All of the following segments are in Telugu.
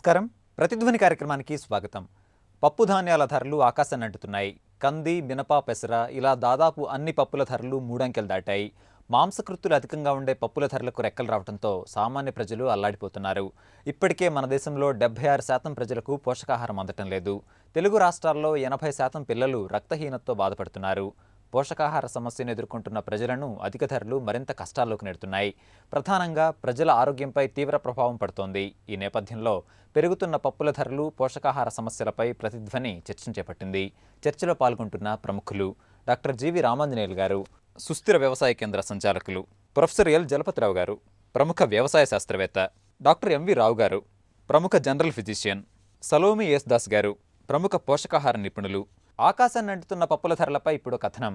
నమస్కారం. ప్రతిధ్వని కార్యక్రమానికి స్వాగతం. పప్పు ధాన్యాల ధరలు ఆకాశాన్ని అంటుతున్నాయి. కంది, మినప, పెసర ఇలా దాదాపు అన్ని పప్పుల ధరలు మూడంకెలు దాటాయి. మాంసకృత్తులు అధికంగా ఉండే పప్పుల ధరలకు రెక్కలు రావడంతో సామాన్య ప్రజలు అల్లాడిపోతున్నారు. ఇప్పటికే మన దేశంలో 76% ప్రజలకు పోషకాహారం అందటం లేదు. తెలుగు రాష్ట్రాల్లో 80% పిల్లలు రక్తహీనతతో బాధపడుతున్నారు. పోషకాహార సమస్యను ఎదుర్కొంటున్న ప్రజలను అధిక ధరలు మరింత కష్టాల్లోకి నెడుతున్నాయి. ప్రధానంగా ప్రజల ఆరోగ్యంపై తీవ్ర ప్రభావం పడుతోంది. ఈ నేపథ్యంలో పెరుగుతున్న పప్పుల ధరలు, పోషకాహార సమస్యలపై ప్రతిధ్వని చర్చను చేపట్టింది. చర్చలో పాల్గొంటున్న ప్రముఖులు డాక్టర్ జీవి రామాంజనేయులు గారు, సుస్థిర వ్యవసాయ కేంద్ర సంచాలకులు, ప్రొఫెసర్ ఎల్ జలపతిరావు గారు, ప్రముఖ వ్యవసాయ శాస్త్రవేత్త, డాక్టర్ ఎంవి రావు గారు, ప్రముఖ general physician, Salomi S Das గారు, ప్రముఖ పోషకాహార నిపుణులు. ఆకాశాన్ని అంటుతున్న పప్పుల ధరలపై ఇప్పుడు కథనం.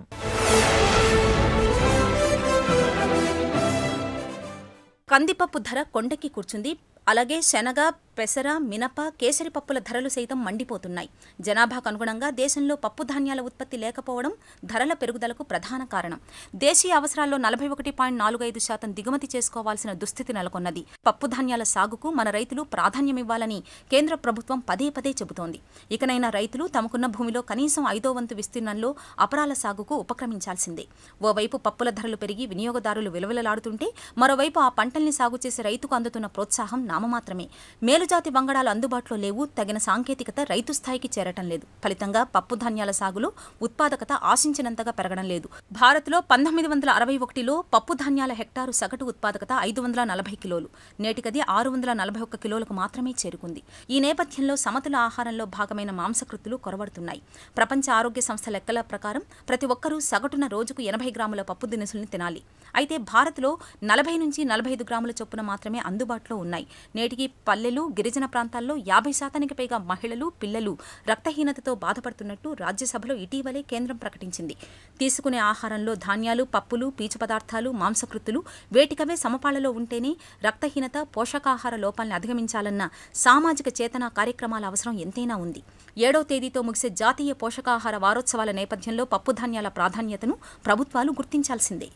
కందిపప్పు ధర కొండకి కూర్చుంది. అలాగే శనగ, పెసర, మినప, కేసరి పప్పుల ధరలు సైతం మండిపోతున్నాయి. జనాభాకు అనుగుణంగా దేశంలో పప్పు ధాన్యాల ఉత్పత్తి లేకపోవడం ధరల పెరుగుదలకు ప్రధాన కారణం. దేశీయ అవసరాల్లో 41.45% దిగుమతి చేసుకోవాల్సిన దుస్థితి నెలకొన్నది. పప్పు ధాన్యాల సాగుకు మన రైతులు ప్రాధాన్యమివ్వాలని కేంద్ర ప్రభుత్వం పదే పదే చెబుతోంది. ఇకనైనా రైతులు తమకున్న భూమిలో కనీసం 5వ వంతు విస్తీర్ణంలో అపరాల సాగుకు ఉపక్రమించాల్సిందే. ఓవైపు పప్పుల ధరలు పెరిగి వినియోగదారులు విలవిలలాడుతుంటే, మరోవైపు ఆ పంటల్ని సాగు చేసే రైతుకు అందుతున్న ప్రోత్సాహం నామమాత్రమే. మేలుజాతి వంగడాలు అందుబాటులో లేవు. తగిన సాంకేతికత రైతు స్థాయికి చేరటం లేదు. ఫలితంగా పప్పు ధాన్యాల సాగులో ఉత్పాదకత ఆశించినంతగా పెరగడం లేదు. భారత్లో 1961లో పప్పు ధాన్యాల హెక్టారు సగటు ఉత్పాదకత 540 కిలోలు. నేటికది 641 కిలోలకు మాత్రమే చేరుకుంది. ఈ నేపథ్యంలో సమతుల ఆహారంలో భాగమైన మాంసకృత్తులు కొరవడుతున్నాయి. ప్రపంచ ఆరోగ్య సంస్థ లెక్కల ప్రకారం ప్రతి ఒక్కరూ సగటున రోజుకు 80 గ్రాముల పప్పు దినుసుల్ని తినాలి. అయితే భారత్లో 40 నుంచి 45 గ్రాముల చొప్పున మాత్రమే అందుబాటులో ఉన్నాయి. నేటికి పల్లెలు, గిరిజన ప్రాంతాల్లో 50% పైగా మహిళలు, పిల్లలు రక్తహీనతతో బాధపడుతున్నట్టు రాజ్యసభలో ఇటీవలే కేంద్రం ప్రకటించింది. తీసుకునే ఆహారంలో ధాన్యాలు, పప్పులు, పీచు పదార్థాలు, మాంసకృత్తులు వేటికవే సమపాళ్లలో ఉంటేనే రక్తహీనత, పోషకాహార లోపాలను అధిగమించాలన్న సామాజిక చేతనా కార్యక్రమాల అవసరం ఎంతైనా ఉంది. 7వ తేదీతో ముగిసే జాతీయ పోషకాహార వారోత్సవాల నేపథ్యంలో పప్పు ధాన్యాల ప్రాధాన్యతను ప్రభుత్వాలు గుర్తించాల్సిందే.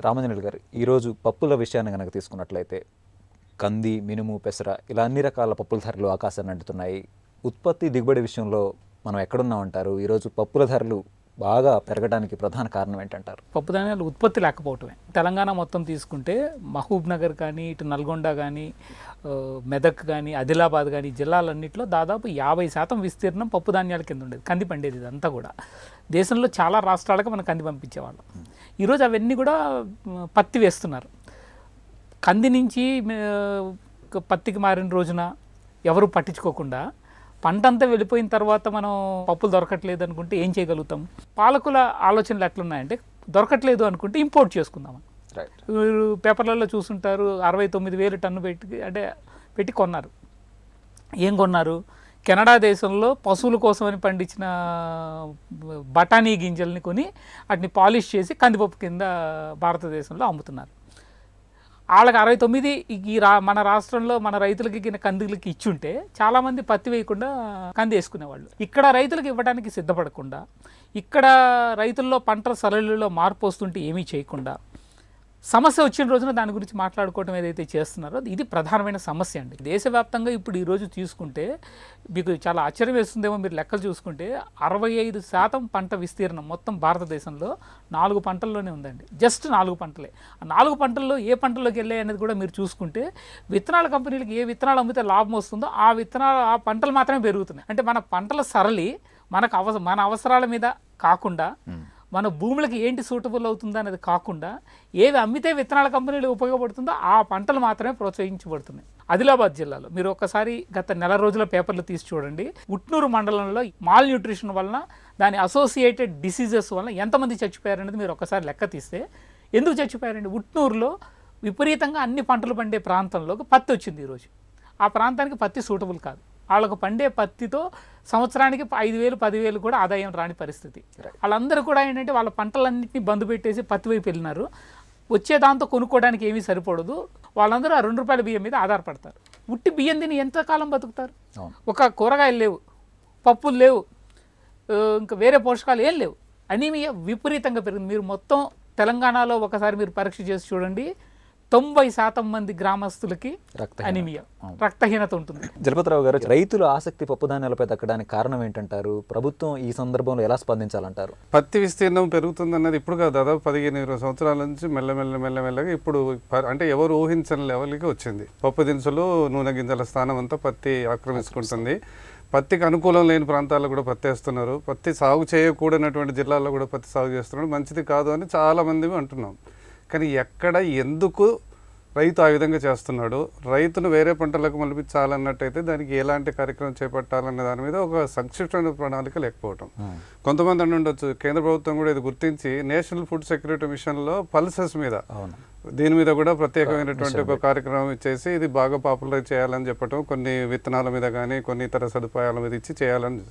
రామాంజనేయులు గారు, ఈరోజు పప్పుల విషయాన్ని కనుక తీసుకున్నట్లయితే కంది, మినుము, పెసర ఇలా అన్ని రకాల పప్పుల ధరలు ఆకాశాన్ని అంటుతున్నాయి. ఉత్పత్తి, దిగుబడి విషయంలో మనం ఎక్కడున్నామంటారు? ఈరోజు పప్పుల ధరలు బాగా పెరగడానికి ప్రధాన కారణం ఏంటంటారు? పప్పు ధాన్యాలు ఉత్పత్తి లేకపోవటమే. తెలంగాణ మొత్తం తీసుకుంటే మహబూబ్ నగర్ కానీ, ఇటు నల్గొండ కానీ, మెదక్ కానీ, ఆదిలాబాద్ కానీ జిల్లాలన్నింటిలో దాదాపు 50% విస్తీర్ణం పప్పు ధాన్యాల కింద ఉండేది. కంది పండేది. ఇదంతా కూడా దేశంలో చాలా రాష్ట్రాలకు మనం కంది పంపించేవాళ్ళం. ఈరోజు అవన్నీ కూడా పత్తి వేస్తున్నారు. కంది నుంచి పత్తికి మారిన రోజున ఎవరు పట్టించుకోకుండా పంటంతా వెళ్ళిపోయిన తర్వాత మనం పప్పులు దొరకట్లేదు అనుకుంటే ఏం చేయగలుగుతాం? పాలకుల ఆలోచనలు ఎట్లున్నాయంటే, దొరకట్లేదు అనుకుంటే ఇంపోర్ట్ చేసుకుందామని. మీరు పేపర్లలో చూస్తుంటారు, 69,000 టన్ను పెట్టి కొన్నారు. ఏం కొన్నారు? కెనడా దేశంలో పశువుల కోసమని పండించిన బఠానీ గింజల్ని కొని వాటిని పాలిష్ చేసి కందిపప్పు కింద భారతదేశంలో అమ్ముతున్నారు. వాళ్ళకి 69 మన రాష్ట్రంలో మన రైతులకి కందులకి ఇచ్చుంటే చాలామంది పత్తి వేయకుండా కంది వేసుకునేవాళ్ళు. ఇక్కడ రైతులకు ఇవ్వడానికి సిద్ధపడకుండా, ఇక్కడ రైతుల్లో పంట సరళిలో మార్పు వస్తుంటే ఏమీ చేయకుండా, సమస్య వచ్చిన రోజున దాని గురించి మాట్లాడుకోవడం ఏదైతే చేస్తున్నారో ఇది ప్రధానమైన సమస్య అండి. దేశవ్యాప్తంగా ఇప్పుడు ఈరోజు తీసుకుంటే మీకు చాలా ఆశ్చర్యం వేస్తుందేమో, మీరు లెక్కలు చూసుకుంటే 65% పంట విస్తీర్ణం మొత్తం భారతదేశంలో 4 పంటల్లోనే ఉందండి. జస్ట్ 4 పంటలే. ఆ 4 పంటల్లో ఏ పంటల్లోకి వెళ్ళాయి అనేది కూడా మీరు చూసుకుంటే, విత్తనాల కంపెనీలకు ఏ విత్తనాలు అమ్మితే లాభం వస్తుందో ఆ పంటలు మాత్రమే పెరుగుతున్నాయి. అంటే మన పంటల సరళి మన అవసరాల మీద కాకుండా, మన భూములకి ఏంటి సూటబుల్ అవుతుందో అనేది కాకుండా, ఏవి అమ్మితే విత్తనాల కంపెనీలు ఉపయోగపడుతుందో ఆ పంటలు మాత్రమే ప్రోత్సహించబడుతున్నాయి. ఆదిలాబాద్ జిల్లాలో మీరు ఒక్కసారి గత నెల రోజుల పేపర్లు తీసి చూడండి. ఉట్నూరు మండలంలో మాల్ న్యూట్రిషన్ వలన, దాని అసోసియేటెడ్ డిసీజెస్ వలన ఎంతమంది చచ్చిపోయారనేది మీరు ఒక్కసారి లెక్క తీస్తే, ఎందుకు చచ్చిపోయారండి? ఉట్నూరులో విపరీతంగా అన్ని పంటలు పండే ప్రాంతంలోకి పత్తి వచ్చింది. ఈరోజు ఆ ప్రాంతానికి పత్తి సూటబుల్ కాదు. వాళ్ళకు పండే పత్తితో సంవత్సరానికి 5,000, 10,000 కూడా ఆదాయం రాని పరిస్థితి. వాళ్ళందరూ కూడా ఏంటంటే వాళ్ళ పంటలన్నింటినీ బంద్ పెట్టేసి పత్తి వైపు వెళ్ళినారు. వచ్చే దాంతో కొనుక్కోవడానికి ఏమీ సరిపడదు. వాళ్ళందరూ ఆ 2 రూపాయల బియ్యం మీద ఆధారపడతారు. ఉట్టి బియ్యం తిని ఎంతకాలం బతుకుతారు? ఒక కూరగాయలు లేవు, పప్పులు లేవు, ఇంకా వేరే పోషకాలు ఏం లేవు. అనీమియా విపరీతంగా పెరిగింది. మీరు మొత్తం తెలంగాణలో ఒకసారి మీరు పరీక్ష చేసి చూడండి. 90% మంది గ్రామస్తులకి అనిమియా, రక్తహీనత ఉంటుంది. జలపతిరావు గారు, రైతుల ఆసక్తి పప్పు ధాన్యాలపై దక్కడానికి కారణం ఏంటంటారు? ప్రభుత్వం ఈ సందర్భంలో ఎలా స్పందించాలంటారు? పత్తి విస్తీర్ణం పెరుగుతుందన్నది ఇప్పుడు కాదు, దాదాపు 15-20 సంవత్సరాల నుంచి మెల్లమెల్లగా ఇప్పుడు అంటే ఎవరు ఊహించని లెవెల్కి వచ్చింది. పప్పు దినుసులు, నూనె గింజల స్థానం అంతా పత్తి ఆక్రమించుకుంటుంది. పత్తికి అనుకూలం లేని ప్రాంతాల్లో కూడా పత్తి వేస్తున్నారు. పత్తి సాగు చేయకూడనటువంటి జిల్లాల్లో కూడా పత్తి సాగు చేస్తున్నారు. మంచిది కాదు అని చాలామంది అంటున్నాం. కానీ ఎక్కడ ఎందుకు రైతు ఆ విధంగా చేస్తున్నాడు, రైతును వేరే పంటలకు మలిపించాలన్నట్టయితే దానికి ఎలాంటి కార్యక్రమం చేపట్టాలన్న దాని మీద ఒక సంక్షిప్తమైన ప్రణాళిక లేకపోవటం. కొంతమంది అని ఉండొచ్చు, కేంద్ర ప్రభుత్వం కూడా ఇది గుర్తించి నేషనల్ ఫుడ్ సెక్యూరిటీ మిషన్లో పల్సెస్ మీద దీని మీద కూడా ప్రత్యేకమైనటువంటి ఒక కార్యక్రమం ఇచ్చేసి ఇది బాగా పాపులరైజ్ చేయాలని చెప్పటం, కొన్ని విత్తనాల మీద కానీ కొన్ని ఇతర సదుపాయాల మీద ఇచ్చి చేయాలని.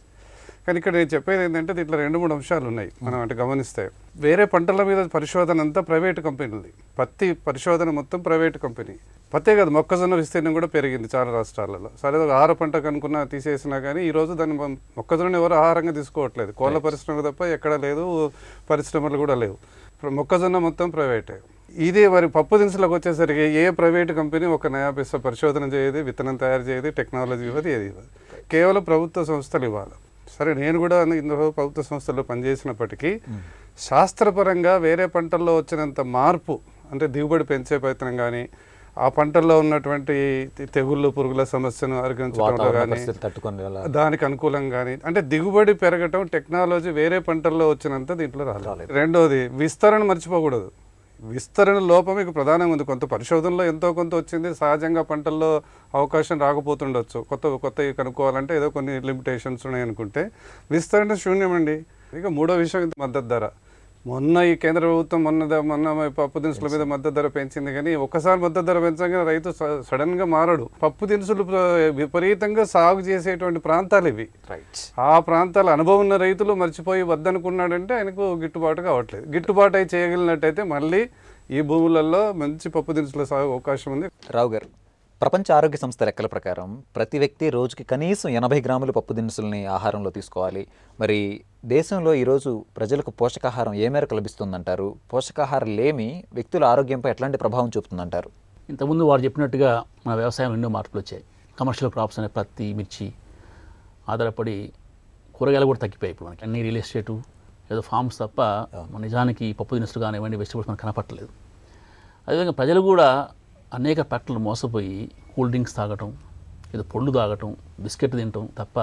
కానీ ఇక్కడ నేను చెప్పేది ఏంటంటే దీంట్లో 2-3 అంశాలు ఉన్నాయి మనం అంటే గమనిస్తే. వేరే పంటల మీద పరిశోధన అంతా ప్రైవేటు కంపెనీలది, పత్తి పరిశోధన మొత్తం ప్రైవేటు కంపెనీ. పత్తే కాదు, మొక్కజొన్న విస్తీర్ణం కూడా పెరిగింది చాలా రాష్ట్రాలలో. సరే ఆహార పంటకు అనుకున్నా తీసేసినా కానీ ఈరోజు దాన్ని మొక్కజొన్న ఎవరు ఆహారంగా తీసుకోవట్లేదు. కోళ్ళ పరిశ్రమ తప్ప ఎక్కడ లేదు, పరిశ్రమలు కూడా లేవు. మొక్కజొన్న మొత్తం ప్రైవేటే. ఇదే మరి పప్పు దినుసులకు వచ్చేసరికి ఏ ప్రైవేటు కంపెనీ ఒక నయా పైసా పరిశోధన చేయదు, విత్తనం తయారు చేయదు, టెక్నాలజీ ఇవ్వదు, ఏది ఇవ్వదు. కేవలం ప్రభుత్వ సంస్థలు ఇవ్వాలి. సరే నేను కూడా ఇందులో ప్రభుత్వ సంస్థల్లో పనిచేసినప్పటికీ శాస్త్రపరంగా వేరే పంటల్లో వచ్చినంత మార్పు అంటే దిగుబడి పెంచే ప్రయత్నం కానీ, ఆ పంటల్లో ఉన్నటువంటి తెగుళ్ళు పురుగుల సమస్యను అరిగించడంలో కానీ దానికి అనుకూలంగా కానీ అంటే దిగుబడి పెరగటం టెక్నాలజీ వేరే పంటల్లో వచ్చినంత దీంట్లో రాలేదు. రెండోది విస్తరణ మర్చిపోకూడదు. విస్తరణ లోపం మీకు ప్రధానంగా ఉంది. కొంత పరిశోధనలో ఎంతో కొంత వచ్చింది, సహజంగా పంటల్లో అవకాశం రాకపోతుండొచ్చు. కొత్తవి కనుక్కోవాలంటే ఏదో కొన్ని లిమిటేషన్స్ ఉన్నాయనుకుంటే విస్తరణ శూన్యమండి. ఇక మూడో విషయం మద్దతు ధర. మొన్న ఈ కేంద్ర ప్రభుత్వం మొన్న పప్పు దినుసుల మీద మద్దతు ధర పెంచింది, కానీ ఒక్కసారి మద్దతు ధర పెంచగానే రైతు సడన్గా మారడు. పప్పు దినుసులు విపరీతంగా సాగు చేసేటువంటి ప్రాంతాలు ఇవి. ఆ ప్రాంతాల అనుభవం ఉన్న రైతులు మర్చిపోయి వద్దనుకున్నాడంటే ఆయనకు గిట్టుబాటు కావట్లేదు. గిట్టుబాటు అయి చేయగలిగినట్టయితే మళ్ళీ ఈ భూములలో మంచి పప్పు దినుసుల సాగు అవకాశం ఉంది. రావు గారు, ప్రపంచ ఆరోగ్య సంస్థ లెక్కల ప్రకారం ప్రతి వ్యక్తి రోజుకి కనీసం 80 గ్రాముల పప్పు దినుసుల్ని ఆహారంలో తీసుకోవాలి. మరి దేశంలో ఈరోజు ప్రజలకు పోషకాహారం ఏ మేరకు లభిస్తుందంటారు? పోషకాహారం లేమి వ్యక్తుల ఆరోగ్యంపై ఎట్లాంటి ప్రభావం చూపుతుందంటారు? ఇంతకుముందు వారు చెప్పినట్టుగా మన వ్యవసాయం ఎన్నో మార్పులు వచ్చాయి. కమర్షియల్ క్రాప్స్ అనే పత్తి, మిర్చి ఆధారపడి కూరగాయలు కూడా తగ్గిపోయాయి. ఇప్పుడు మనకి అన్ని రియల్ ఎస్టేటు ఏదో ఫార్మ్స్ తప్ప నిజానికి పప్పు దినుసులు కానివ్వండి, వెజిటబుల్స్ మనకు కనపట్టలేదు. అదేవిధంగా ప్రజలు కూడా అనేక పట్టలు మోసపోయి కూల్ డ్రింక్స్ తాగటం, ఏదో పళ్ళు తాగటం, బిస్కెట్ తినటం తప్ప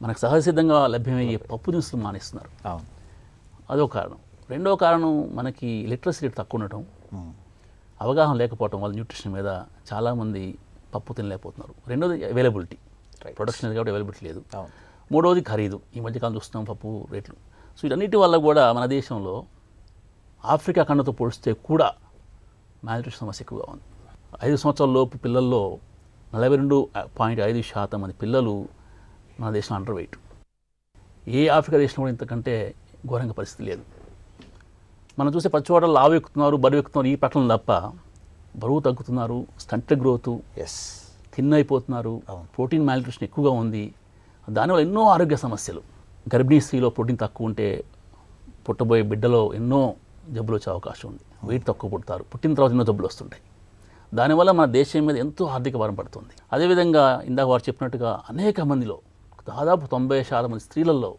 మనకు సహజసిద్ధంగా లభ్యమయ్యే పప్పు దినుసులు మానేస్తున్నారు. అదో కారణం. రెండో కారణం మనకి లిటరసీ రేట్ తక్కువ ఉండటం, అవగాహన లేకపోవటం వల్ల న్యూట్రిషన్ మీద చాలామంది పప్పు తినలేకపోతున్నారు. రెండోది అవైలబిలిటీ, ప్రొడక్షన్ కాబట్టి అవైలబిలిటీ లేదు. మూడవది ఖరీదు. ఈ మధ్యకాలం చూస్తున్నాం పప్పు రేట్లు. సో వీటన్నిటి వల్ల కూడా మన దేశంలో ఆఫ్రికా ఖండంతో పోలిస్తే కూడా మ్యాల్న్యూట్రిషన్ సమస్య ఎక్కువగా ఉంది. 5 సంవత్సరాల లోపు పిల్లల్లో 42.5% మంది పిల్లలు మన దేశంలో అండర్ వెయిట్. ఏ ఆఫ్రికా దేశంలో కూడా ఇంతకంటే ఘోరంగా పరిస్థితి లేదు. మనం చూసే ప్రతి చోట లావు ఎక్కుతున్నారు, బరువు ఎక్కుతున్నారు ఈ పట్టణం తప్ప బరువు తగ్గుతున్నారు, స్టంట్ గ్రోత్, థిన్ అయిపోతున్నారు, ప్రోటీన్ మ్యాల్న్యూట్రిషన్ ఎక్కువగా ఉంది. దానివల్ల ఎన్నో ఆరోగ్య సమస్యలు. గర్భిణీ స్త్రీలో ప్రోటీన్ తక్కువ ఉంటే పుట్టబోయే బిడ్డలో ఎన్నో జబ్బులు వచ్చే అవకాశం ఉంది. వెయిట్ తక్కువ పుడతారు, పుట్టిన తర్వాత ఎన్నో జబ్బులు వస్తుంటాయి. దానివల్ల మన దేశం మీద ఎంతో ఆర్థిక భారం పడుతుంది. అదేవిధంగా ఇందాక వారు చెప్పినట్టుగా అనేక మందిలో దాదాపు 90% మంది స్త్రీలలో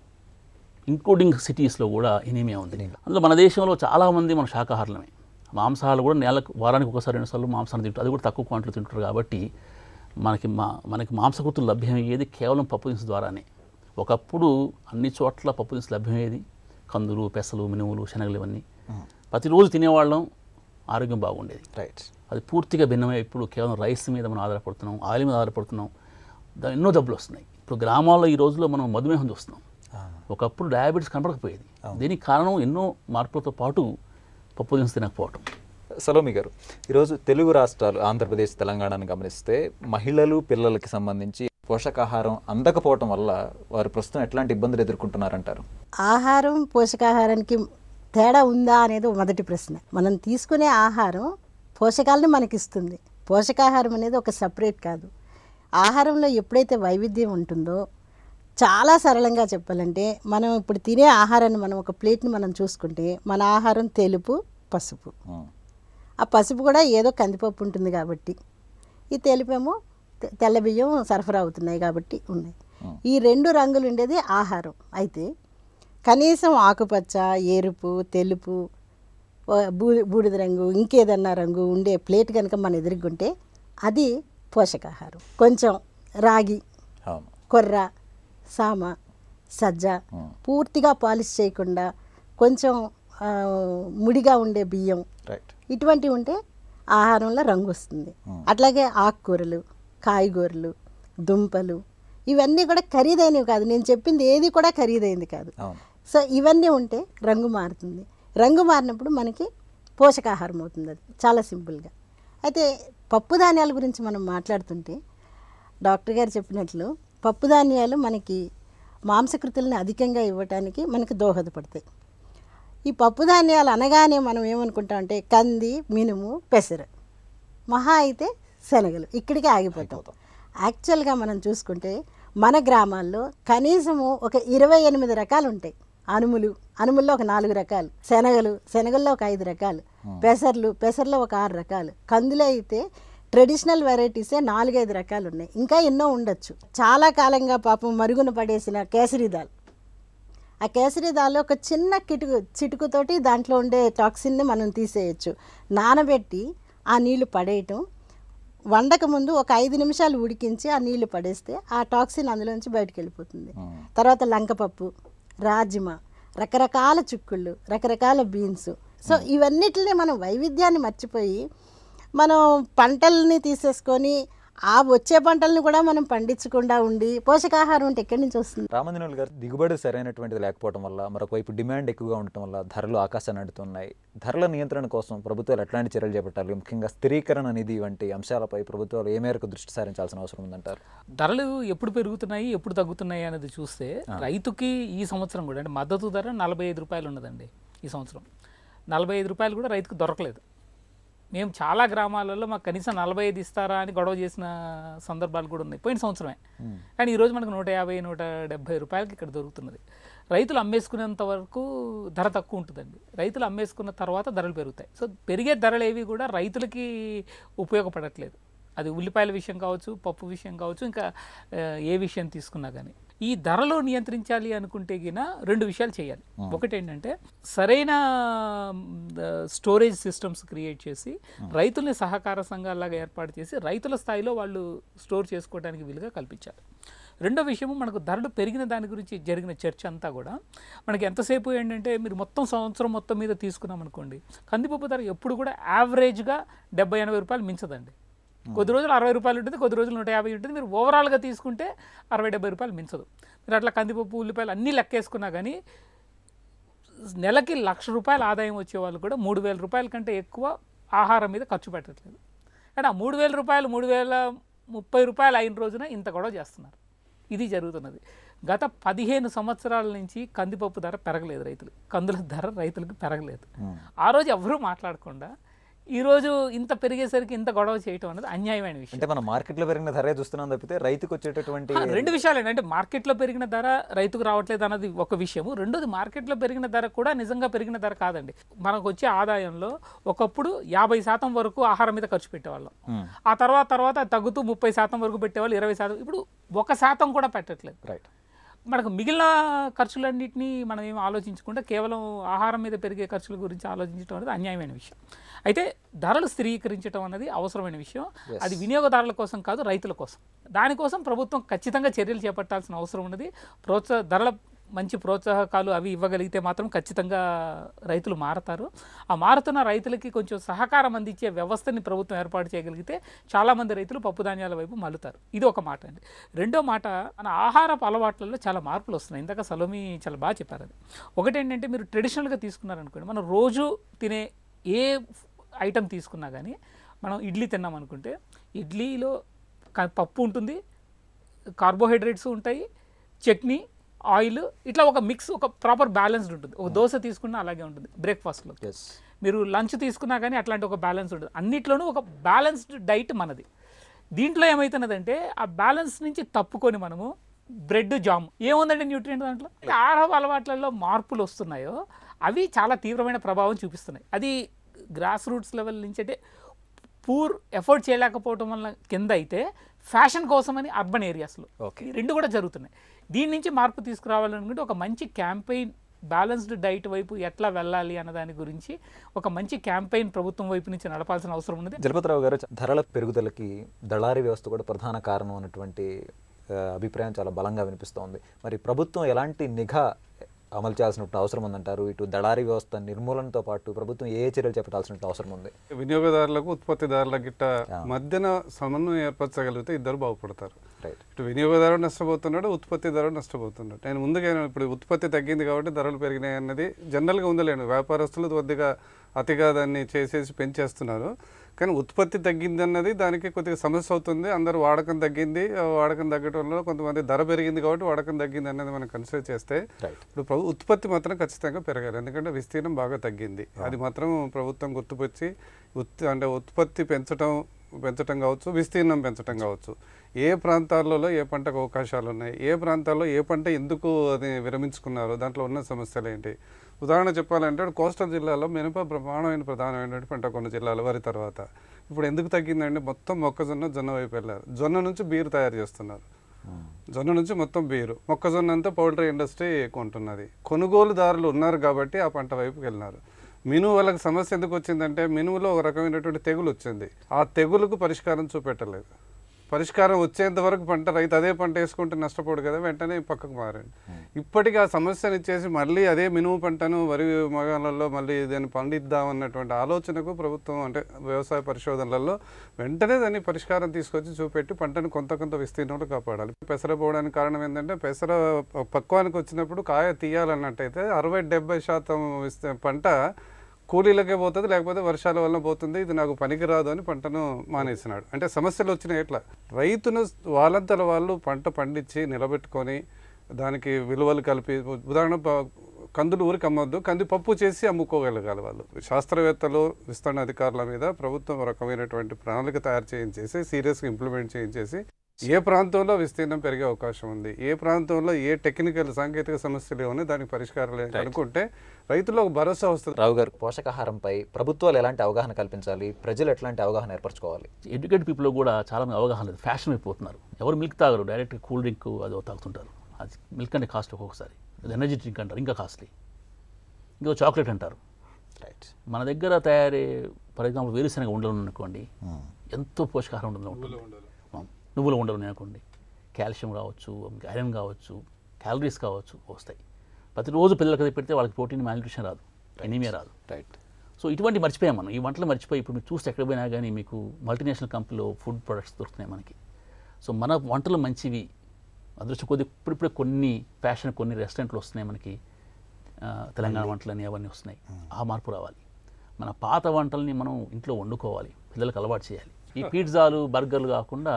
ఇంక్లూడింగ్ సిటీస్లో కూడా ఎనీమియా ఉంది. అందులో మన దేశంలో చాలామంది మన శాకాహారులమే. మాంసాహారాలు కూడా వారానికి ఒకసారి 2 సార్లు మాంసాన్ని తింటారు, అది కూడా తక్కువ క్వాంటిటీలో తింటారు. కాబట్టి మనకి మాంసకృతులు లభ్యమయ్యేది కేవలం పప్పు దినుసు ద్వారానే. ఒకప్పుడు అన్ని చోట్ల పప్పు దినుసు లభ్యమయ్యేది. కందులు, పెసలు, మినుములు, శనగలు ఇవన్నీ ప్రతిరోజు తినేవాళ్ళం, ఆరోగ్యం బాగుండేది. అది పూర్తిగా భిన్నమై ఇప్పుడు కేవలం రైస్ మీద మనం ఆధారపడుతున్నాం, ఆయిల్ మీద ఆధారపడుతున్నాం. దాని ఎన్నో జబ్బులు వస్తున్నాయి. ఇప్పుడు గ్రామాల్లో ఈ రోజుల్లో మనం మధుమేహం చూస్తున్నాం. ఒకప్పుడు డయాబెటీస్ కనపడకపోయేది. దీనికి కారణం ఎన్నో మార్పులతో పాటు పప్పు దినుసు తినకపోవటం. సలోమి గారు, ఈరోజు తెలుగు రాష్ట్రాలు ఆంధ్రప్రదేశ్, తెలంగాణను గమనిస్తే మహిళలు, పిల్లలకి సంబంధించి పోషకాహారం అందకపోవటం వల్ల వారు ప్రస్తుతం ఎట్లాంటి ఇబ్బందులు ఎదుర్కొంటున్నారంటారు? ఆహారం పోషకాహారానికి తేడా ఉందా అనేది మొదటి ప్రశ్న. మనం తీసుకునే ఆహారం పోషకాలను మనకిస్తుంది. పోషకాహారం అనేది ఒక సపరేట్ కాదు. ఆహారంలో ఎప్పుడైతే వైవిధ్యం ఉంటుందో, చాలా సరళంగా చెప్పాలంటే మనం ఇప్పుడు తినే ఆహారాన్ని మనం ఒక ప్లేట్ని మనం చూసుకుంటే మన ఆహారం తెలుపు, పసుపు. ఆ పసుపు కూడా ఏదో కందిపప్పు ఉంటుంది కాబట్టి, ఈ తెలుపేమో తెల్ల బియ్యం సరఫరా అవుతున్నాయి కాబట్టి ఉన్నాయి. ఈ 2 రంగులు ఉండేది ఆహారం. అయితే కనీసం ఆకుపచ్చ, ఎరుపు, తెలుపు, బూడిద రంగు, ఇంకేదన్నా రంగు ఉండే ప్లేట్ కనుక మన ఎదురుగుంటే అది పోషకాహారం. కొంచెం రాగి, కొర్ర, సామ, సజ్జ పూర్తిగా పాలిష్ చేయకుండా కొంచెం ముడిగా ఉండే బియ్యం, ఇటువంటివి ఉంటే ఆహారంలో రంగు వస్తుంది. అట్లాగే ఆకుకూరలు, కాయగూరలు, దుంపలు, ఇవన్నీ కూడా ఖరీదైనవి కాదు. నేను చెప్పింది ఏది కూడా ఖరీదైంది కాదు. సో ఇవన్నీ ఉంటే రంగు మారుతుంది. రంగు మారినప్పుడు మనకి పోషకాహారం అవుతుంది. అది చాలా సింపుల్గా. అయితే పప్పు ధాన్యాల గురించి మనం మాట్లాడుతుంటే డాక్టర్ గారు చెప్పినట్లు పప్పు ధాన్యాలు మనకి మాంసకృతులను అధికంగా ఇవ్వటానికి మనకు దోహదపడతాయి. ఈ పప్పు ధాన్యాలు అనగానే మనం ఏమనుకుంటామంటే కంది, మినుము, పెసర, మహా అయితే శనగలు, ఇక్కడికే ఆగిపోతాం. యాక్చువల్గా మనం చూసుకుంటే మన గ్రామాల్లో కనీసము ఒక 28 రకాలు ఉంటాయి. అనుముల్లో ఒక 4 రకాలు, శనగల్లో ఒక 5 రకాలు, పెసర్లో ఒక 6 రకాలు, కందులో అయితే ట్రెడిషనల్ వెరైటీసే 4-5 రకాలు ఉన్నాయి. ఇంకా ఎన్నో ఉండొచ్చు. చాలా కాలంగా పాపం మరుగున పడేసిన కేసరి దాల్, ఆ కేసరి దాల్లో ఒక చిన్న చిటుకుతోటి దాంట్లో ఉండే టాక్సిన్ని మనం తీసేయచ్చు. నానబెట్టి ఆ నీళ్లు పడేయటం, వండక ముందు ఒక 5 నిమిషాలు ఉడికించి ఆ నీళ్లు పడేస్తే ఆ టాక్సిన్ అందులోంచి బయటకు వెళ్ళిపోతుంది. తర్వాత లంకపప్పు, రాజ్మా, రకరకాల చుక్కుళ్ళు, రకరకాల బీన్స్. సో ఇవన్నిటిని మనం వైవిధ్యాన్ని మర్చిపోయి మనం పంటల్ని తీసేసుకొని ఆ వచ్చే పంటలను కూడా మనం పండించకుండా ఉండి పోషకాహారం అంటే ఎక్కడి నుంచి వస్తుంది? రామంజనులు గారు, దిగుబడి సరైనటువంటిది లేకపోవడం వల్ల, మరొక వైపు డిమాండ్ ఎక్కువగా ఉండటం వల్ల ధరలు ఆకాశాన్ని అంటున్నాయి. ధరల నియంత్రణ కోసం ప్రభుత్వాలు ఎట్లాంటి చర్యలు చేపట్టాలి? ముఖ్యంగా స్థిరీకరణ నిధి వంటి అంశాలపై ప్రభుత్వాలు ఏ మేరకు దృష్టి సారించాల్సిన అవసరం ఉందంటారు? ధరలు ఎప్పుడు పెరుగుతున్నాయి, ఎప్పుడు తగ్గుతున్నాయి అనేది చూస్తే రైతుకి ఈ సంవత్సరం కూడా అంటే మద్దతు ధర 45 రూపాయలు ఉన్నదండి. ఈ సంవత్సరం 45 రూపాయలు కూడా రైతుకు దొరకలేదు. మేము చాలా గ్రామాలలో మాకు కనీసం 45 ఇస్తారా అని గొడవ చేసిన సందర్భాలు కూడా ఉన్నాయి పోయిన సంవత్సరమే. కానీ ఈరోజు మనకు 150-170 రూపాయలకి ఇక్కడ దొరుకుతున్నది. రైతులు అమ్మేసుకునేంత వరకు ధర తక్కువ ఉంటుందండి. రైతులు అమ్మేసుకున్న తర్వాత ధరలు పెరుగుతాయి. సో పెరిగే ధరలు ఏవి కూడా రైతులకి ఉపయోగపడట్లేదు. అది ఉల్లిపాయల విషయం కావచ్చు, పప్పు విషయం కావచ్చు, ఇంకా ఏ విషయం తీసుకున్నా కానీ. ఈ ధరలు నియంత్రించాలి అనుకుంటే గిన 2 విషయాలు చేయాలి. ఒకటి ఏంటంటే సరైన స్టోరేజ్ సిస్టమ్స్ క్రియేట్ చేసి రైతుల్ని సహకార సంఘాలాగా ఏర్పాటు చేసి రైతుల స్థాయిలో వాళ్ళు స్టోర్ చేసుకోవడానికి వీలుగా కల్పించాలి. రెండో విషయము, మనకు ధరలు పెరిగిన దాని గురించి జరిగిన చర్చ అంతా కూడా మనకి ఎంతసేపు ఏంటంటే మీరు మొత్తం సంవత్సరం మొత్తం మీద తీసుకున్నాం అనుకోండి, కందిపప్పు ధర ఎప్పుడు కూడా యావరేజ్గా 70-80 రూపాయలు మించదండి. కొద్ది రోజులు 60 రూపాయలు ఉంటుంది, కొద్ది రోజులు 150 ఉంటుంది. మీరు ఓవరాల్గా తీసుకుంటే 60-70 రూపాయలు మించదు. మీరు అట్లా కందిపప్పు, ఉల్లిపాయలు అన్నీ లెక్కేసుకున్నా కానీ నెలకి 1,00,000 రూపాయల ఆదాయం వచ్చే వాళ్ళు కూడా 3,000 రూపాయల కంటే ఎక్కువ ఆహారం మీద ఖర్చు పెట్టట్లేదు. కానీ ఆ 3,000 రూపాయలు 3,030 రూపాయలు అయిన రోజున ఇంత గొడవ చేస్తున్నారు. ఇది జరుగుతున్నది. గత 15 సంవత్సరాల నుంచి కందిపప్పు ధర పెరగలేదు. కందుల ధర రైతులకు పెరగలేదు. ఆ రోజు ఎవరూ మాట్లాడకుండా ఈరోజు ఇంత పెరిగేసరికి ఇంత గొడవ చేయటం అనేది అన్యాయమైన విషయం. అంటే మనం మార్కెట్లో పెరిగిన ధరే చూస్తున్నాం తప్పితే రైతుకు వచ్చేటటువంటి 2 విషయాలు ఏంటంటే మార్కెట్లో పెరిగిన ధర రైతుకు రావట్లేదు అన్నది ఒక విషయము. రెండోది, మార్కెట్లో పెరిగిన ధర కూడా నిజంగా పెరిగిన ధర కాదండి. మనకు వచ్చే ఆదాయంలో ఒకప్పుడు 50% వరకు ఆహారం మీద ఖర్చు పెట్టేవాళ్ళం. ఆ తర్వాత తగ్గుతూ 30% వరకు పెట్టేవాళ్ళు, 20%. ఇప్పుడు 1% కూడా పెట్టట్లేదు. రైట్. మనకు మిగిలిన ఖర్చులన్నింటినీ మనం ఏమి ఆలోచించకుండా కేవలం ఆహారం మీద పెరిగే ఖర్చుల గురించి ఆలోచించడం అనేది అన్యాయమైన విషయం. అయితే ధరలు స్థిరీకరించడం అనేది అవసరమైన విషయం. అది వినియోగదారుల కోసం కాదు, రైతుల కోసం. దానికోసం ప్రభుత్వం ఖచ్చితంగా చర్యలు చేపట్టాల్సిన అవసరం ఉన్నది. ధరల మంచి ప్రోత్సాహకాలు అవి ఇవ్వగలిగితే మాత్రం ఖచ్చితంగా రైతులు మారతారు. ఆ మారుతున్న రైతులకి కొంచెం సహకారం అందించే వ్యవస్థని ప్రభుత్వం ఏర్పాటు చేయగలిగితే చాలామంది రైతులు పప్పు ధాన్యాల వైపు మళ్ళుతారు. ఇది ఒక మాట అండి. రెండో మాట, మన ఆహారపు అలవాట్లలో చాలా మార్పులు వస్తున్నాయి. ఇందాక సలోమి చాలా బాగా చెప్పారు. అది ఒకటేంటంటే, మీరు ట్రెడిషనల్గా తీసుకున్నారనుకోండి, మనం రోజు తినే ఏ ఐటెం తీసుకున్నా కానీ, మనం ఇడ్లీ తిన్నాం అనుకుంటే ఇడ్లీలో పప్పు ఉంటుంది, కార్బోహైడ్రేట్స్ ఉంటాయి, చట్నీ, ఆయిల్, ఇట్లా ఒక మిక్స్, ఒక ప్రాపర్ బ్యాలెన్స్డ్ ఉంటుంది. ఒక దోశ తీసుకున్నా అలాగే ఉంటుంది. బ్రేక్ఫాస్ట్లో మీరు లంచ్ తీసుకున్నా కానీ అట్లాంటి ఒక బ్యాలెన్స్ ఉంటుంది. అన్నిట్లోనూ ఒక బ్యాలెన్స్డ్ డైట్ మనది. దీంట్లో ఏమవుతున్నదంటే, ఆ బ్యాలెన్స్ నుంచి తప్పుకొని మనము బ్రెడ్, జామ్, ఏముందండి న్యూట్రియంట్ దాంట్లో. ఆహార అలవాట్లలో మార్పులు వస్తున్నాయో అవి చాలా తీవ్రమైన ప్రభావం చూపిస్తున్నాయి. అది గ్రాస్ రూట్స్ లెవెల్ నుంచి అంటే పూర్ ఎఫోర్డ్ చేయలేకపోవడం వల్ల కింద అయితే ఫ్యాషన్ కోసమని అర్బన్ ఏరియాస్లో ఈ రెండు కూడా జరుగుతున్నాయి. దీని నుంచి మార్పు తీసుకురావాలనుకుంటే ఒక మంచి క్యాంపెయిన్ బ్యాలెన్స్డ్ డైట్ వైపు ఎట్లా వెళ్ళాలి అన్న దాని గురించి ఒక మంచి క్యాంపెయిన్ ప్రభుత్వం వైపు నుంచి నడపాల్సిన అవసరం ఉన్నది. జలపతిరావు గారు, ధరల పెరుగుదలకి దళారీ వ్యవస్థ కూడా ప్రధాన కారణం అన్నటువంటి అభిప్రాయం చాలా బలంగా వినిపిస్తోంది. మరి ప్రభుత్వం ఎలాంటి నిఘా అమలు చేయాల్సిన అవసరం ఉందంటారు? ఇటు దళారీ వ్యవస్థ నిర్మూలనతో పాటు ప్రభుత్వం ఏ చర్యలు చేపట్టాల్సిన అవసరం ఉంది? వినియోగదారులకు ఉత్పత్తిదారుల గిట్ట మధ్యన సమన్వయం ఏర్పరచగలిగితే ఇద్దరు బాగుపడతారు. ఇటు వినియోగదారుడు నష్టపోతున్నాడు, ఉత్పత్తిదారుడు నష్టపోతున్నాడు. నేను ముందుగా ఇప్పుడు ఉత్పత్తి తగ్గింది కాబట్టి ధరలు పెరిగినాయి అన్నది జనరల్గా ఉందలేండి. వ్యాపారస్తులు కొద్దిగా అతిగా దాన్ని చేసేసి పెంచేస్తున్నారు. కానీ ఉత్పత్తి తగ్గింది అన్నది దానికి కొద్దిగా సమస్య అవుతుంది. అందరూ వాడకం తగ్గింది, వాడకం తగ్గడంలో కొంతమంది ధర పెరిగింది కాబట్టి వాడకం తగ్గింది అన్నది మనం కన్సిడర్ చేస్తే ఇప్పుడు ఉత్పత్తి మాత్రం ఖచ్చితంగా పెరగాలి. ఎందుకంటే విస్తీర్ణం బాగా తగ్గింది. అది మాత్రం ప్రభుత్వం గుర్తుపచ్చి అంటే ఉత్పత్తి పెంచడం కావచ్చు, విస్తీర్ణం పెంచడం కావచ్చు, ఏ ప్రాంతాలలో ఏ పంటకు అవకాశాలు ఉన్నాయి, ఏ ప్రాంతాల్లో ఏ పంట ఎందుకు అది విరమించుకున్నారు, దాంట్లో ఉన్న సమస్యలు ఏంటి. ఉదాహరణ చెప్పాలంటే కోస్టల్ జిల్లాలో మినప ప్రధానమైన పంట కొన్ని జిల్లాల వారి తర్వాత ఇప్పుడు ఎందుకు తగ్గిందంటే మొత్తం జొన్న వైపు వెళ్ళారు. జొన్న నుంచి బీరు తయారు చేస్తున్నారు. జొన్న నుంచి మొత్తం బీరు, మొక్కజొన్న అంతా పౌల్ట్రీ ఇండస్ట్రీ కొంటున్నది. కొనుగోలుదారులు ఉన్నారు కాబట్టి ఆ పంట వైపుకి వెళ్ళినారు. మినుము వాళ్ళకి సమస్య ఎందుకు వచ్చిందంటే మినుములో ఒక రకమైనటువంటి తెగులు వచ్చింది. ఆ తెగులుకు పరిష్కారం చూపెట్టలేదు. పరిష్కారం వచ్చేంత వరకు రైతు అదే పంట వేసుకుంటే నష్టపోడు కదా, వెంటనే పక్కకు మారండి. ఇప్పటికీ ఆ సమస్యను ఇచ్చేసి మళ్ళీ అదే మినుము పంటను వరి మగాలలో మళ్ళీ దాన్ని పండిద్దామన్నటువంటి ఆలోచనకు ప్రభుత్వం అంటే వ్యవసాయ పరిశోధనలలో వెంటనే దాన్ని పరిష్కారం తీసుకొచ్చి చూపెట్టి పంటను కొంత విస్తీర్ణంలో కాపాడాలి. పెసర పోవడానికి కారణం ఏంటంటే పెసర పక్వానికి వచ్చినప్పుడు కాయ తీయాలన్నట్టయితే 60-70% పంట కూలీలకే పోతుంది, లేకపోతే వర్షాల వల్ల పోతుంది. ఇది నాకు పనికిరాదు అని పంటను మానేసినాడు. అంటే సమస్యలు వచ్చినాయి. ఎట్లా రైతును వాళ్ళంతల వాళ్ళు పంట పండించి నిలబెట్టుకొని దానికి విలువలు కలిపి, ఉదాహరణ కందులు ఊరికి అమ్మొద్దు, కందిపప్పు చేసి అమ్ముకోగలగాలి వాళ్ళు. శాస్త్రవేత్తలు, విస్తరణ అధికారుల మీద ప్రభుత్వం రకమైనటువంటి ప్రణాళిక తయారు చేయించేసి సీరియస్గా ఇంప్లిమెంట్ చేయించేసి ఏ ప్రాంతంలో విస్తీర్ణం పెరిగే అవకాశం ఉంది, ఏ ప్రాంతంలో ఏ టెక్నికల్ సాంకేతిక సమస్యలు ఏమన్నా దానికి పరిష్కారాలు అనుకుంటే రైతుల్లో ఒక భరోసా వస్తుంది. రావు గారు, పోషకాహారంపై ప్రభుత్వాలు ఎలాంటి అవగాహన కల్పించాలి, ప్రజలు ఎట్లాంటి అవగాహన ఏర్పరచుకోవాలి? ఎడ్యుకేటెడ్ పీపుల్ కూడా చాలా మంది అవగాహన లేదు, ఫ్యాషన్ అయిపోతున్నారు. ఎవరు మిల్క్ తాగరు, డైరెక్ట్ కూల్ డ్రింక్ అది తాగుతుంటారు. అది మిల్క్ అంటే కాస్ట్ ఒక్కొక్కసారి, అది ఎనర్జీ డ్రింక్ అంటారు, ఇంకా కాస్ట్లీ. ఇంకో చాక్లెట్ అంటారు. మన దగ్గర తయారే ఫర్ ఎగ్జాంపుల్ వేరుశనగ ఉండలు అనుకోండి, ఎంతో పోషకాహారం ఉంటుంది. నువ్వుల ఉండలు అనుకోండి, కాల్షియం కావచ్చు, ఐరన్ కావచ్చు, క్యాలరీస్ కావచ్చు వస్తాయి. ప్రతిరోజు పిల్లలకి పెడితే వాళ్ళకి ప్రోటీన్, మ్యాల్న్యూట్రిషన్ రాదు, ఎనీమియా రాదు. సో ఇటువంటి మర్చిపోయాం మనం. ఈ వంటలు మర్చిపోయి ఇప్పుడు మీరు చూస్తే ఎక్కడ పోయినా కానీ మీకు మల్టీనేషనల్ కంపెనీలో ఫుడ్ ప్రొడక్ట్స్ దొరుకుతున్నాయి మనకి. సో మన వంటలు మంచివి. అదృష్టం కొద్ది ఇప్పుడిప్పుడే కొన్ని ఫ్యాషన్, కొన్ని రెస్టారెంట్లు వస్తున్నాయి మనకి, తెలంగాణ వంటలని అవన్నీ వస్తున్నాయి. ఆ మార్పు రావాలి. మన పాత వంటల్ని మనం ఇంట్లో వండుకోవాలి, పిల్లలకు అలవాటు చేయాలి. ఈ పిజ్జాలు, బర్గర్లు కాకుండా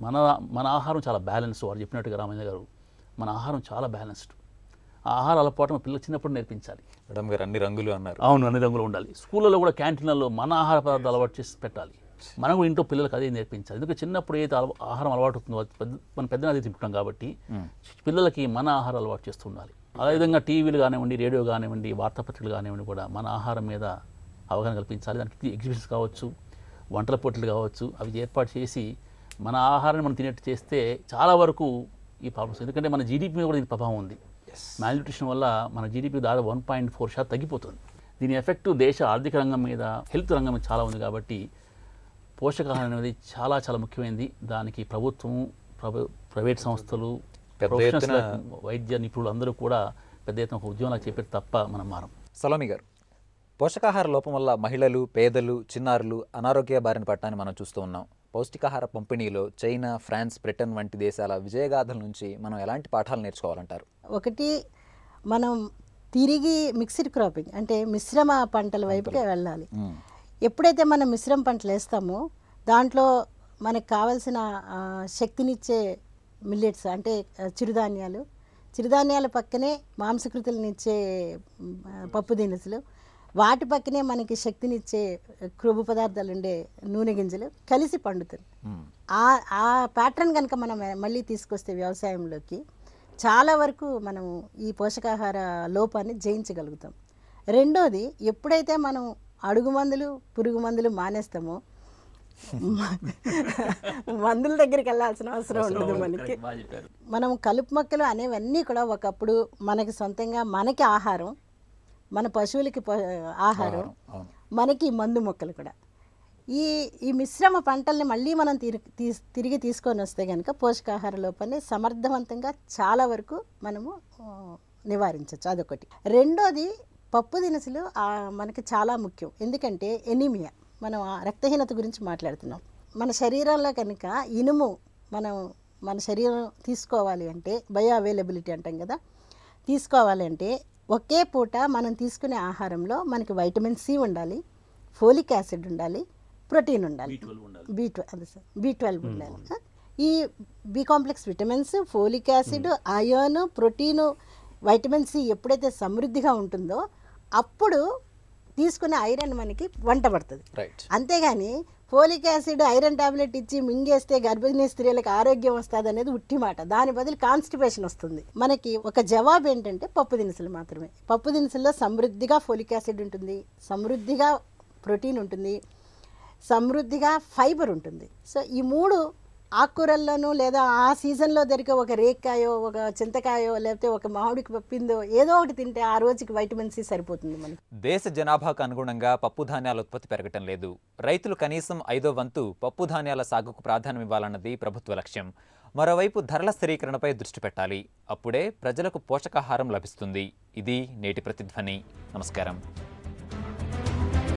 మన ఆహారం చాలా బ్యాలెన్స్. వారు చెప్పినట్టుగా రామయ్య గారు, మన ఆహారం చాలా బ్యాలెన్స్డ్. ఆ ఆహారం అలవాటు పిల్లలు చిన్నప్పుడు నేర్పించాలి. మేడం గారు అన్ని రంగులు అన్నారు. అవును, అన్ని రంగులు ఉండాలి. స్కూళ్ళలో కూడా క్యాంటీన్లలో మన ఆహార పదార్థాలు అలవాటు చేసి పెట్టాలి. మనం కూడా ఇంట్లో పిల్లలకు అదే నేర్పించాలి. ఎందుకంటే చిన్నప్పుడు ఏదైతే ఆహారం అలవాటు అవుతుందో మన పెద్దన అదే తింటున్నాం కాబట్టి పిల్లలకి మన ఆహారం అలవాటు చేస్తూ ఉండాలి. అదేవిధంగా టీవీలు కానివ్వండి, రేడియో కానివ్వండి, వార్తాపత్రికలు కానివ్వండి కూడా మన ఆహారం మీద అవగాహన కల్పించాలి. దానికి ఎగ్జిబిషన్స్ కావచ్చు, వంటల పోటీలు కావచ్చు, అవి ఏర్పాటు చేసి మన ఆహారాన్ని మనం తినేట్టు చేస్తే చాలా వరకు ఈ ప్రాబ్లమ్స్. ఎందుకంటే మన జీడిపి మీద కూడా దీని ప్రభావం ఉంది. మ్యాల్న్యూట్రిషన్ వల్ల మన జీడిపి దాదాపు 1.4% తగ్గిపోతుంది. దీని ఎఫెక్ట్ దేశ ఆర్థిక రంగం మీద, హెల్త్ రంగం మీద చాలా ఉంది. కాబట్టి పోషకాహారం అనేది చాలా చాలా ముఖ్యమైనది. దానికి ప్రభుత్వం, ప్రైవేట్ సంస్థలు, వైద్య నిపుణులు అందరూ కూడా పెద్ద ఎత్తున ఒక ఉద్యమాలకు చెప్పేది తప్ప మనం మారం. సలోమి గారు, పోషకాహార లోపం వల్ల మహిళలు, పేదలు, చిన్నారులు అనారోగ్య బారిన పడటాన్ని మనం చూస్తూ ఉన్నాం. పౌష్టికాహార పంపిణీలో చైనా, ఫ్రాన్స్, బ్రిటన్ వంటి దేశాల విజయగాథల నుంచి మనం ఎలాంటి పాఠాలు నేర్చుకోవాలంటారు? ఒకటి, మనం తిరిగి మిక్స్డ్ క్రాపింగ్ అంటే మిశ్రమ పంటల వైపుకే వెళ్ళాలి. ఎప్పుడైతే మనం మిశ్రమ పంటలు వేస్తామో దాంట్లో మనకు కావాల్సిన శక్తినిచ్చే మిల్లెట్స్ అంటే చిరుధాన్యాల పక్కనే మాంసకృతులనిచ్చే పప్పు దినుసులు, వాటి పక్కనే మనకి శక్తినిచ్చే క్రొవ్వు పదార్థాలు ఉండే నూనె గింజలు కలిసి పండుతుంది. ఆ ప్యాటర్న్ కనుక మనం మళ్ళీ తీసుకొస్తే వ్యవసాయంలోకి చాలా వరకు మనం ఈ పోషకాహార లోపాన్ని జయించగలుగుతాం. రెండోది, ఎప్పుడైతే మనం అడుగు మందులు పురుగు మందులు మానేస్తామో మందుల దగ్గరికి వెళ్ళాల్సిన అవసరం ఉండదు మనకి. బాగా చెప్పారు. మనం కలుపు మొక్కలు అనేవన్నీ కూడా ఒకప్పుడు మనకి సొంతంగా మనకి ఆహారం, మన పశువులకి ఆహారం, మనకి మందు మొక్కలు కూడా. ఈ మిశ్రమ పంటల్ని మళ్ళీ మనం తిరిగి తీసుకొని వస్తే కనుక పోషకాహార లోపాన్ని సమర్థవంతంగా చాలా వరకు మనము నివారించవచ్చు. అదొకటి. రెండోది పప్పు దినుసులు మనకి చాలా ముఖ్యం. ఎందుకంటే ఎనీమియా, మనం రక్తహీనత గురించి మాట్లాడుతున్నాం. మన శరీరంలో కనుక ఇనుము మన శరీరం తీసుకోవాలి అంటే బయో అవైలబిలిటీ అంటాం కదా, తీసుకోవాలి అంటే ఒకే పూట మనం తీసుకునే ఆహారంలో మనకి వైటమిన్ సి ఉండాలి, ఫోలిక్ యాసిడ్ ఉండాలి, ప్రోటీన్ ఉండాలి, B12 ఉండాలి. ఈ B complex vitamins, folic acid, iron, protein, vitamin C ఎప్పుడైతే సమృద్ధిగా ఉంటుందో అప్పుడు తీసుకునే ఐరన్ మనకి వంట పడుతుంది. అంతేగాని ఫోలిక్ యాసిడ్ ఐరన్ టాబ్లెట్ ఇచ్చి మింగేస్తే గర్భిణీ స్త్రీలకు ఆరోగ్యం వస్తుంది అనేది ఉట్టి మాట. దాని బదులు కాన్స్టిపేషన్ వస్తుంది. మనకి ఒక జవాబు ఏంటంటే పప్పు దినుసులు మాత్రమే. పప్పు దినుసుల్లో సమృద్ధిగా ఫోలిక్ యాసిడ్ ఉంటుంది, సమృద్ధిగా ప్రోటీన్ ఉంటుంది, సమృద్ధిగా ఫైబర్ ఉంటుంది. సో ఈ మూడు ఆకుకూరల్లోనూ లేదా ఆ సీజన్లో దొరికే ఒక రేక్కాయో, ఒక చింతకాయో, లేకపోతే ఒక మామిడికి పప్పిందో ఏదో ఒకటి తింటే ఆ రోజుకి వైటమిన్ సి సరిపోతుంది మనకి. దేశ జనాభాకు అనుగుణంగా పప్పు ధాన్యాల ఉత్పత్తి పెరగటం లేదు. రైతులు కనీసం 5వ వంతు పప్పు ధాన్యాల సాగుకు ప్రాధాన్యం ఇవ్వాలన్నది ప్రభుత్వ లక్ష్యం. మరోవైపు ధరల స్థిరీకరణపై దృష్టి పెట్టాలి. అప్పుడే ప్రజలకు పోషకాహారం లభిస్తుంది. ఇది నేటి ప్రతిధ్వని. నమస్కారం.